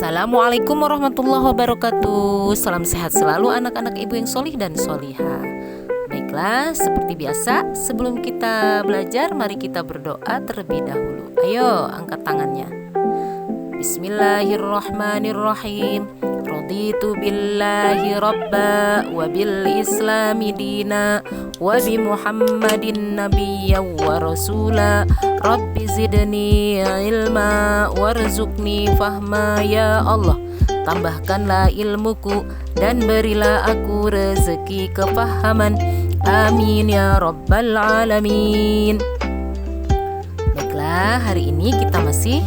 Assalamualaikum warahmatullahi wabarakatuh. Salam sehat selalu anak-anak ibu yang solih dan solihah. Baiklah, seperti biasa sebelum kita belajar, mari kita berdoa terlebih dahulu. Ayo angkat tangannya. Bismillahirrahmanirrahim. Raditu billahi rabba wa bil islami dina wa bi muhammadin nabiyya wa rasula. Rabbi zidni ilma warzuqni fahma ya Allah. Tambahkanlah ilmuku dan berilah aku rezeki kefahaman. Amin ya rabbal alamin. Baiklah, hari ini kita masih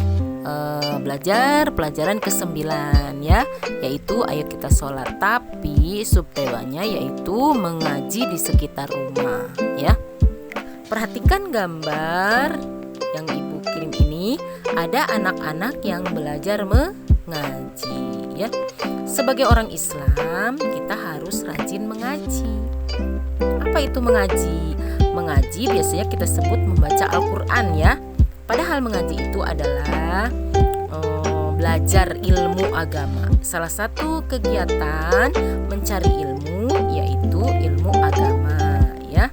belajar pelajaran ke-9 ya, yaitu ayo kita sholat, tapi subtemanya yaitu mengaji di sekitar rumah ya. Perhatikan gambar yang ibu kirim ini, ada anak-anak yang belajar mengaji ya. Sebagai orang Islam kita harus rajin mengaji. Apa itu mengaji? Mengaji biasanya kita sebut membaca Al-Quran ya. Padahal mengaji itu adalah belajar ilmu agama. Salah satu kegiatan mencari ilmu yaitu ilmu agama ya.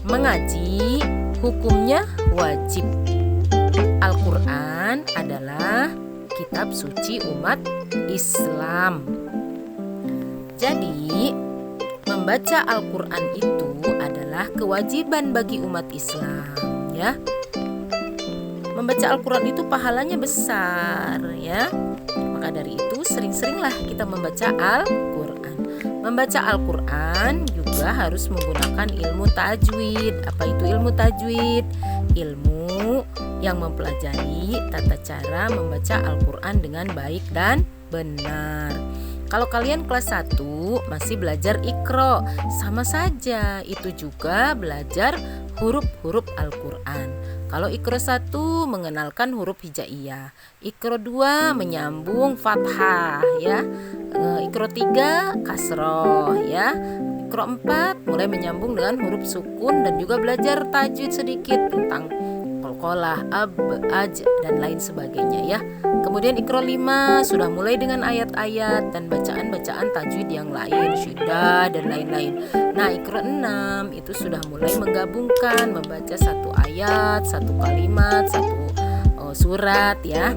Mengaji hukumnya wajib. Al-Quran adalah kitab suci umat Islam. Jadi membaca Al-Quran itu adalah kewajiban bagi umat Islam ya. Membaca Al-Quran itu pahalanya besar ya. Maka dari itu sering-seringlah kita membaca Al-Quran. Membaca Al-Quran juga harus menggunakan ilmu tajwid. Apa itu ilmu tajwid? Ilmu yang mempelajari tata cara membaca Al-Quran dengan baik dan benar. Kalau kalian kelas 1 masih belajar Iqra, sama saja, itu juga belajar huruf-huruf Al-Quran. Kalau Iqra 1 mengenalkan huruf hijaiyah, Iqra 2 menyambung fathah ya, Iqra 3 kasroh ya, Iqra 4 mulai menyambung dengan huruf sukun dan juga belajar tajwid sedikit tentang qalqalah, ab, aj dan lain sebagainya ya. Kemudian Iqra 5 sudah mulai dengan ayat-ayat dan bacaan-bacaan tajwid yang lain, syiddah dan lain-lain. Nah, Iqra 6 itu sudah mulai menggabungkan, membaca satu ayat, satu kalimat, satu surat ya.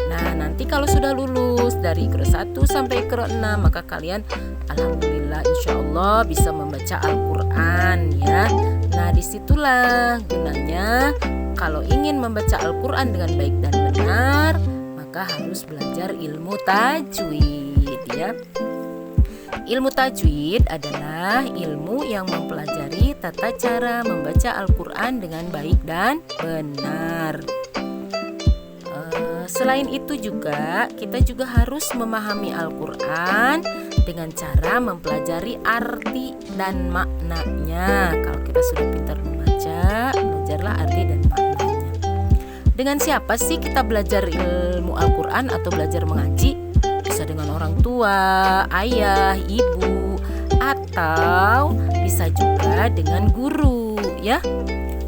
Nah, nanti kalau sudah lulus dari Iqra 1 sampai Iqra 6, maka kalian alhamdulillah insyaallah bisa membaca Al-Quran ya. Nah, disitulah gunanya kalau ingin membaca Al-Quran dengan baik dan benar, maka harus belajar ilmu tajwid ya. Ilmu tajwid adalah ilmu yang mempelajari tata cara membaca Al-Quran dengan baik dan benar. Selain itu juga kita juga harus memahami Al-Quran dengan cara mempelajari arti dan maknanya. Kalau kita sudah pintar membaca, belajarlah arti dan maknanya. Dengan siapa sih kita belajar ilmu Al-Quran atau belajar mengaji? Bisa dengan orang tua, ayah, ibu, atau bisa juga dengan guru ya.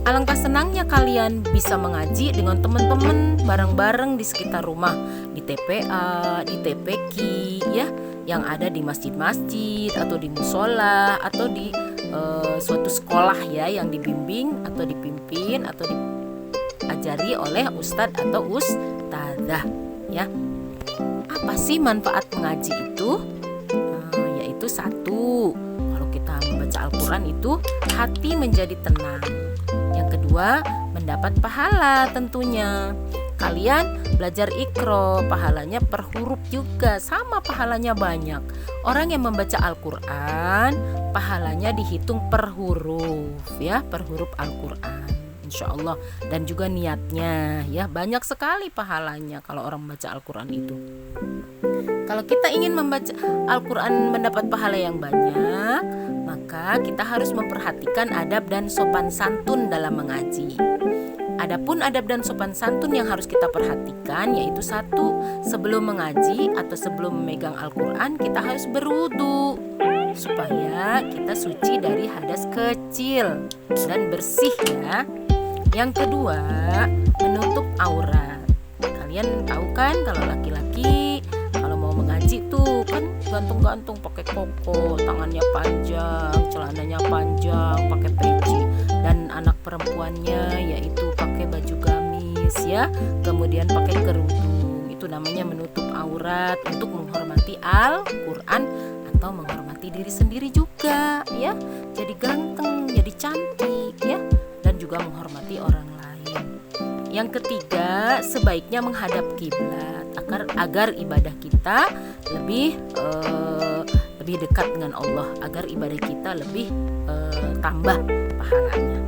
Alangkah senangnya kalian bisa mengaji dengan teman-teman bareng-bareng di sekitar rumah, di TPA, di TPQ ya, yang ada di masjid-masjid atau di musola atau di suatu sekolah ya, yang dibimbing atau dipimpin atau diajari oleh ustadz atau ustadzah ya. Apa sih manfaat mengaji itu? Yaitu satu, kalau kita membaca Al-Quran itu hati menjadi tenang. Yang kedua, mendapat pahala tentunya. Kalian belajar Iqra, pahalanya per huruf juga, sama pahalanya banyak. Orang yang membaca Al-Quran, pahalanya dihitung per huruf ya, per huruf Al-Quran insya Allah. Dan juga niatnya ya, banyak sekali pahalanya kalau orang membaca Al-Quran itu. Kalau kita ingin membaca Al-Quran mendapat pahala yang banyak, maka kita harus memperhatikan adab dan sopan santun dalam mengaji. Adapun adab dan sopan santun yang harus kita perhatikan yaitu satu, sebelum mengaji atau sebelum memegang Al-Quran kita harus berwudu supaya kita suci dari hadas kecil dan bersih ya. Yang kedua, menutup aurat. Kalian tahu kan kalau laki-laki kalau digantung-gantung pakai koko, tangannya panjang, celananya panjang, pakai peci, dan anak perempuannya yaitu pakai baju gamis ya, kemudian pakai kerudung. Itu namanya menutup aurat untuk menghormati Al-Quran atau menghormati diri sendiri juga ya. Jadi ganteng, jadi cantik ya, dan juga menghormati orang lain. Yang ketiga, sebaiknya menghadap kiblat agar ibadah kita lebih dekat dengan Allah, agar ibadah kita lebih tambah pahalanya.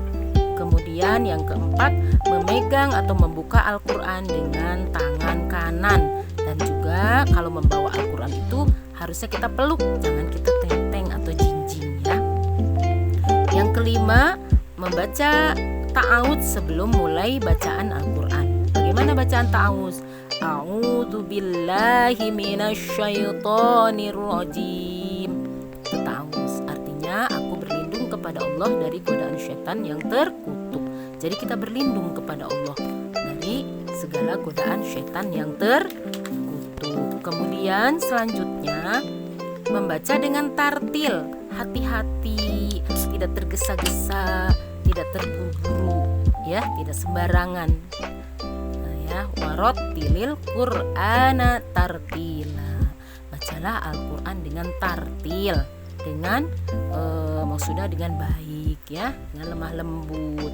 Kemudian yang keempat, memegang atau membuka Al-Quran dengan tangan kanan, dan juga kalau membawa Al-Quran itu harusnya kita peluk, jangan kita tenteng atau jinjing ya. Yang kelima, membaca ta'awudz sebelum mulai bacaan Al-Quran. Bagaimana bacaan ta'awudz? A'udzu billahi minasyaitonir rajim. Itu ta'awudz, artinya aku berlindung kepada Allah dari godaan syaitan yang terkutuk. Jadi kita berlindung kepada Allah dari segala godaan syaitan yang terkutuk. Kemudian selanjutnya membaca dengan tartil, hati-hati, tidak tergesa-gesa, tidak terburu-buru ya, tidak sembarangan. Warattilil Qur'ana tartila. Bacalah Al-Quran dengan tartil, dengan maksudnya dengan baik ya, dengan lemah lembut,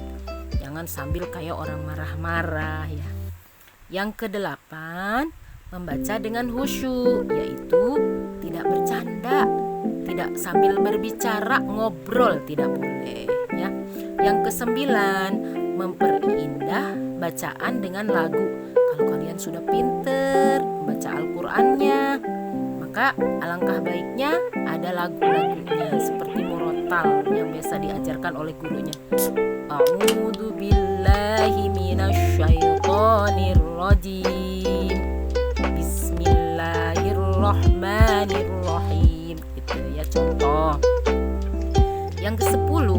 jangan sambil kayak orang marah-marah ya. Yang kedelapan, membaca dengan khusyuk, yaitu tidak bercanda, tidak sambil berbicara, ngobrol tidak boleh ya. Yang kesembilan, memperindah bacaan dengan lagu. Kalau kalian sudah pinter membaca Al-Qur'annya, maka alangkah baiknya ada lagu-lagunya seperti murotal yang biasa diajarkan oleh gurunya. A'udzu billahi minasyaitonir rajim. Bismillahirrahmanirrahim. Gitu ya contoh. Yang ke-10,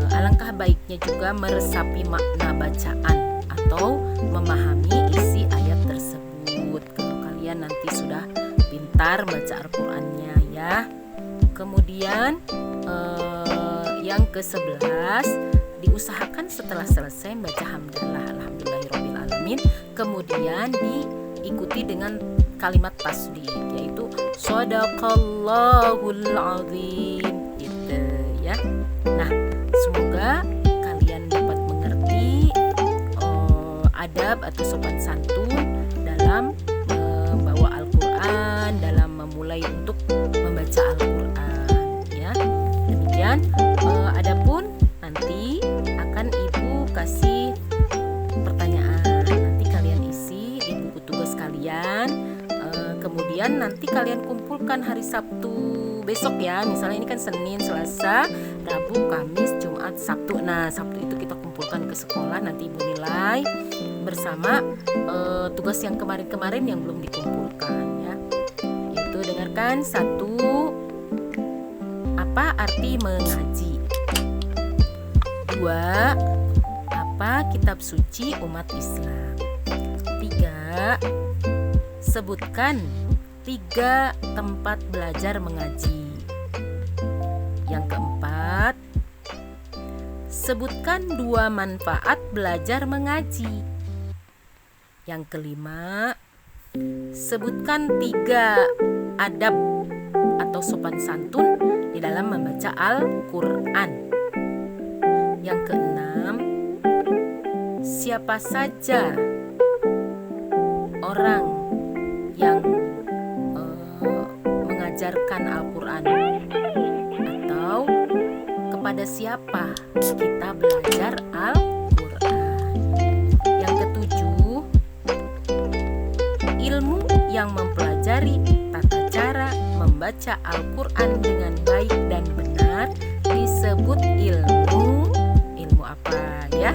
alangkah baiknya juga meresapi makna bacaan atau memahami isi ayat tersebut kalau kalian nanti sudah pintar baca Al-Qur'annya ya. Kemudian yang ke-11, diusahakan setelah selesai baca hamdalah alhamdulillahirabbil alamin, kemudian diikuti dengan kalimat tasbih, yaitu shadaqallahul azim gitu ya. Nah, semoga kalian dapat mengerti adab atau sopan santun dalam membawa Al-Quran, dalam memulai untuk membaca Al-Quran ya. Demikian. Adapun nanti akan Ibu kasih pertanyaan, nanti kalian isi di buku tugas kalian. Kemudian nanti kalian kumpulkan hari Sabtu besok ya. Misalnya ini kan Senin, Selasa, Rabu, Kamis, Jumat, Sabtu. Nah, Sabtu itu kita kumpulkan ke sekolah, nanti Ibu nilai bersama tugas yang kemarin-kemarin yang belum dikumpulkan ya. Itu dengarkan. 1, apa arti mengaji? 2, apa kitab suci umat Islam? 3, sebutkan 3 tempat belajar mengaji. Yang keempat, sebutkan 2 manfaat belajar mengaji. Yang kelima, sebutkan 3 adab atau sopan santun di dalam membaca Al-Quran. Yang keenam, siapa saja orang yang mengajarkan Al-Quran, atau kepada siapa kita belajar Al-Quran. Yang ketujuh, ilmu yang mempelajari tata cara membaca Al-Quran dengan baik dan benar disebut ilmu apa ya.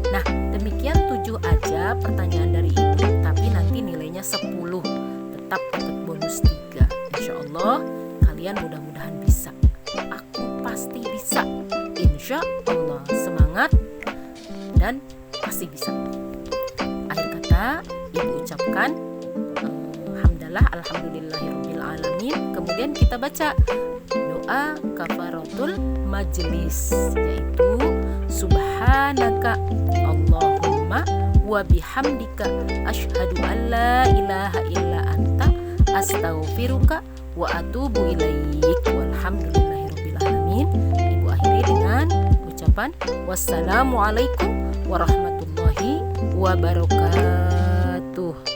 Nah, demikian 7 aja pertanyaan dari Ibu, tapi nanti nilainya 10, tetap dapat bonus 3. Insya Allah kalian mudah-mudahan bisa. Aku pasti bisa, insya Allah. Semangat dan pasti bisa. Akhir kata Ibu ucapkan hamdalah adalah alhamdulillahirabbil alamin. Kemudian kita baca doa kafaratul majlis, yaitu subhanaka Allahumma wa bihamdika asyhadu an la ilaha illa anta astaghfiruka wa atubu ilaik. Walhamdulillahirabbil alamin. Ibu akhiri dengan ucapan wassalamualaikum warahmatullahi wabarakatuh.